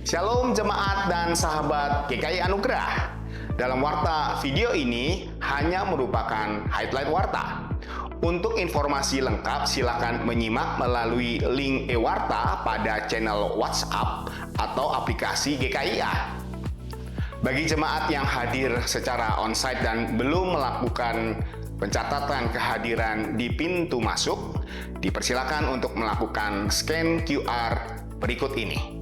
Shalom jemaat dan sahabat GKI Anugerah. Dalam warta video ini hanya merupakan highlight warta. Untuk informasi lengkap silakan menyimak melalui link e-warta pada channel WhatsApp atau aplikasi GKIA. Bagi jemaat yang hadir secara onsite dan belum melakukan pencatatan kehadiran di pintu masuk, dipersilakan untuk melakukan scan QR berikut ini.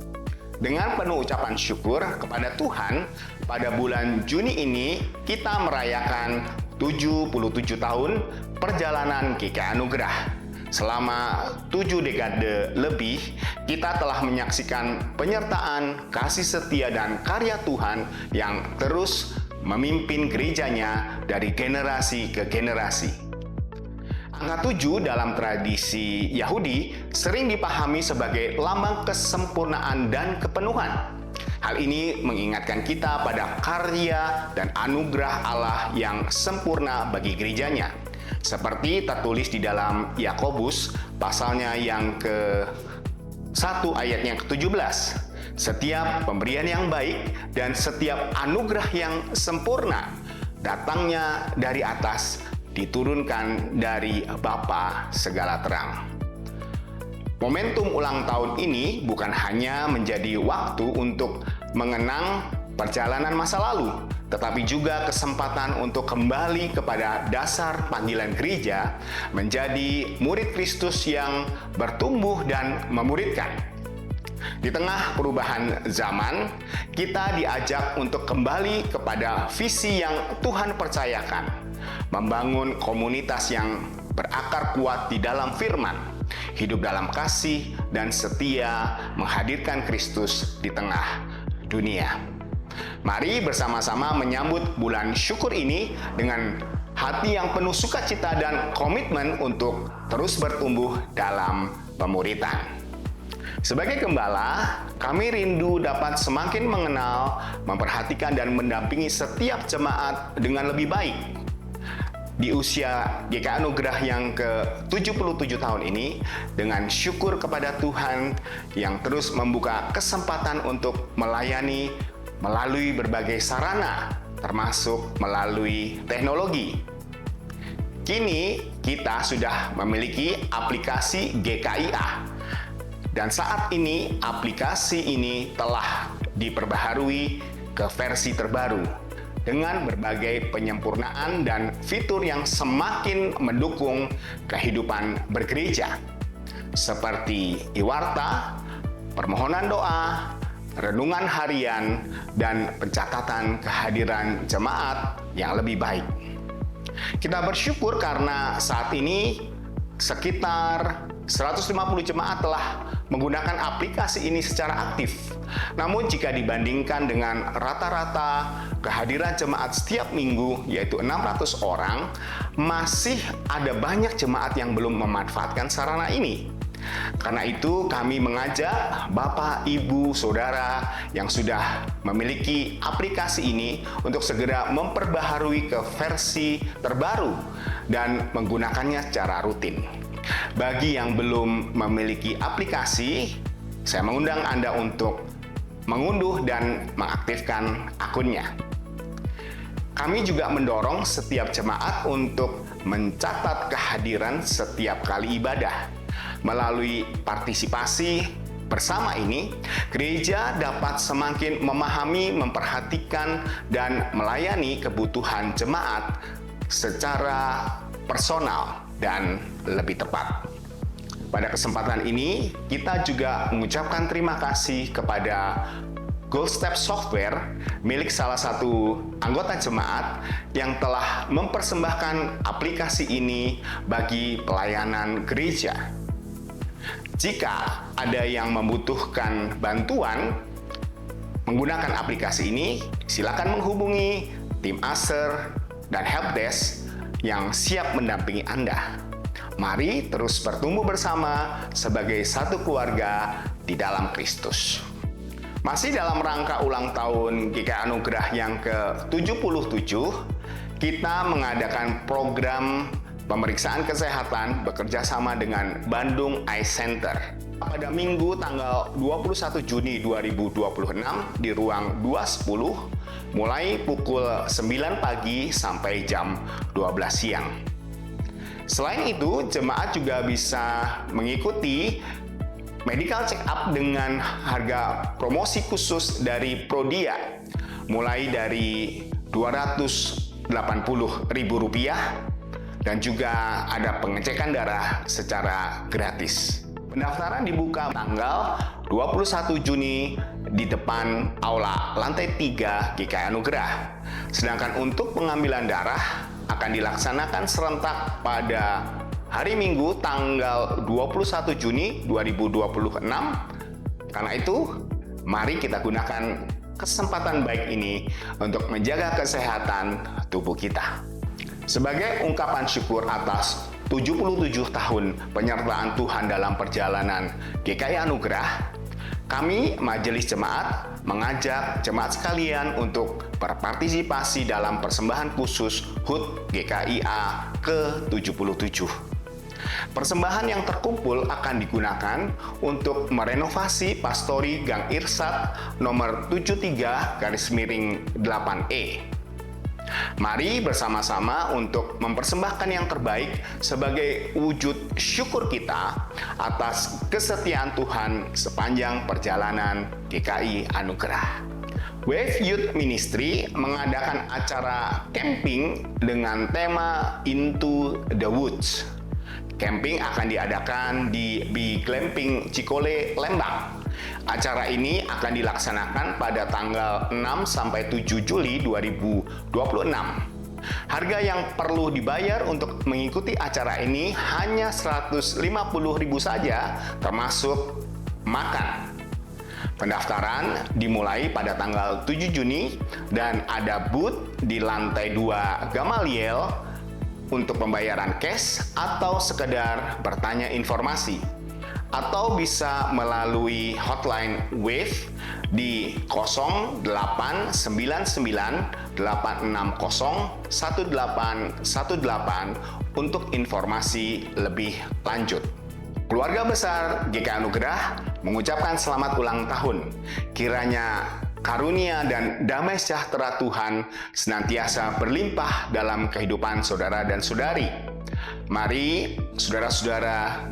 Dengan penuh ucapan syukur kepada Tuhan, pada bulan Juni ini kita merayakan 77 tahun perjalanan GKI Anugerah. Selama 7 dekade lebih, kita telah menyaksikan penyertaan, kasih setia, dan karya Tuhan yang terus memimpin gerejanya dari generasi ke generasi. Angka 7 dalam tradisi Yahudi sering dipahami sebagai lambang kesempurnaan dan kepenuhan. Hal ini mengingatkan kita pada karya dan anugerah Allah yang sempurna bagi gerejanya. Seperti tertulis di dalam Yakobus pasalnya yang ke-1 ayat yang ke-17. Setiap pemberian yang baik dan setiap anugerah yang sempurna datangnya dari atas, diturunkan dari Bapa segala terang. Momentum ulang tahun ini bukan hanya menjadi waktu untuk mengenang perjalanan masa lalu, tetapi juga kesempatan untuk kembali kepada dasar panggilan gereja menjadi murid Kristus yang bertumbuh dan memuridkan. Di tengah perubahan zaman, kita diajak untuk kembali kepada visi yang Tuhan percayakan, membangun komunitas yang berakar kuat di dalam firman, hidup dalam kasih dan setia menghadirkan Kristus di tengah dunia. Mari bersama-sama menyambut bulan syukur ini dengan hati yang penuh sukacita dan komitmen untuk terus bertumbuh dalam pemuritan. Sebagai gembala, kami rindu dapat semakin mengenal, memperhatikan, dan mendampingi setiap jemaat dengan lebih baik. Di usia GKI Anugerah yang ke-77 tahun ini, dengan syukur kepada Tuhan yang terus membuka kesempatan untuk melayani melalui berbagai sarana, termasuk melalui teknologi. Kini kita sudah memiliki aplikasi GKIA. Dan saat ini aplikasi ini telah diperbaharui ke versi terbaru dengan berbagai penyempurnaan dan fitur yang semakin mendukung kehidupan bergereja, seperti e-warta, permohonan doa, renungan harian, dan pencatatan kehadiran jemaat yang lebih baik. Kita bersyukur karena saat ini sekitar 150 jemaat telah menggunakan aplikasi ini secara aktif. Namun jika dibandingkan dengan rata-rata kehadiran jemaat setiap minggu, yaitu 600 orang, masih ada banyak jemaat yang belum memanfaatkan sarana ini. Karena itu kami mengajak Bapak, Ibu, Saudara yang sudah memiliki aplikasi ini untuk segera memperbaharui ke versi terbaru dan menggunakannya secara rutin. Bagi yang belum memiliki aplikasi, saya mengundang Anda untuk mengunduh dan mengaktifkan akunnya. Kami juga mendorong setiap jemaat untuk mencatat kehadiran setiap kali ibadah. Melalui partisipasi bersama ini, gereja dapat semakin memahami, memperhatikan, dan melayani kebutuhan jemaat secara personal dan lebih tepat. Pada kesempatan ini, kita juga mengucapkan terima kasih kepada Gold Step Software milik salah satu anggota jemaat yang telah mempersembahkan aplikasi ini bagi pelayanan gereja. Jika ada yang membutuhkan bantuan menggunakan aplikasi ini, silakan menghubungi tim Aser dan Helpdesk yang siap mendampingi Anda. Mari terus bertumbuh bersama sebagai satu keluarga di dalam Kristus. Masih dalam rangka ulang tahun GKI Anugerah yang ke-77, kita mengadakan program pemeriksaan kesehatan bekerja sama dengan Bandung Eye Center. pada Minggu tanggal 21 Juni 2026 di ruang 210 mulai pukul 9 pagi sampai jam 12 siang. Selain itu, jemaat juga bisa mengikuti medical check up dengan harga promosi khusus dari Prodia mulai dari Rp280.000 dan juga ada pengecekan darah secara gratis. Pendaftaran dibuka tanggal 21 Juni di depan aula lantai 3 GKI Anugerah. Sedangkan untuk pengambilan darah akan dilaksanakan serentak pada hari Minggu tanggal 21 Juni 2026. Karena itu, mari kita gunakan kesempatan baik ini untuk menjaga kesehatan tubuh kita. Sebagai ungkapan syukur atas 77 tahun penyertaan Tuhan dalam perjalanan GKI Anugerah, kami Majelis Jemaat mengajak jemaat sekalian untuk berpartisipasi dalam persembahan khusus HUT GKIA ke-77. Persembahan yang terkumpul akan digunakan untuk merenovasi Pastori Gang Irsat nomor 73/8E. Mari bersama-sama untuk mempersembahkan yang terbaik sebagai wujud syukur kita atas kesetiaan Tuhan sepanjang perjalanan GKI Anugerah. Wave Youth Ministry mengadakan acara camping dengan tema Into the Woods. Camping akan diadakan di Glamping Cikole, Lembang. Acara ini akan dilaksanakan pada tanggal 6-7 Juli 2026. Harga yang perlu dibayar untuk mengikuti acara ini hanya Rp150.000 saja, termasuk makan. Pendaftaran dimulai pada tanggal 7 Juni dan ada booth di lantai 2 Gamaliel untuk pembayaran cash atau sekedar bertanya informasi. Atau bisa melalui hotline Wave di 0899-860-1818 untuk informasi lebih lanjut. Keluarga besar GKI Anugerah mengucapkan selamat ulang tahun. Kiranya karunia dan damai sejahtera Tuhan senantiasa berlimpah dalam kehidupan saudara dan saudari. Mari saudara-saudara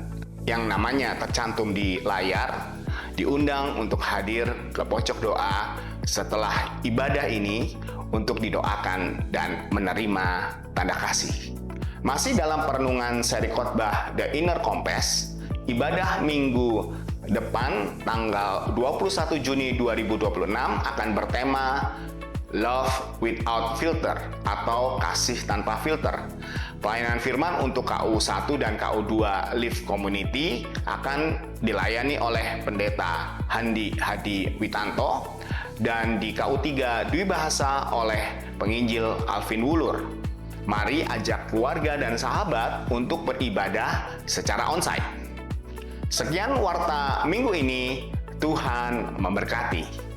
yang namanya tercantum di layar diundang untuk hadir ke pojok doa setelah ibadah ini untuk didoakan dan menerima tanda kasih. Masih dalam perenungan seri khotbah The Inner Compass, ibadah minggu depan tanggal 21 Juni 2026 akan bertema Love Without Filter atau kasih tanpa filter. Pelayanan firman untuk KU1 dan KU2 Live Community akan dilayani oleh Pendeta Handi Hadi Witanto dan di KU3 Dwi Bahasa oleh Penginjil Alvin Wulur. Mari ajak keluarga dan sahabat untuk beribadah secara onsite. Sekian warta minggu ini, Tuhan memberkati.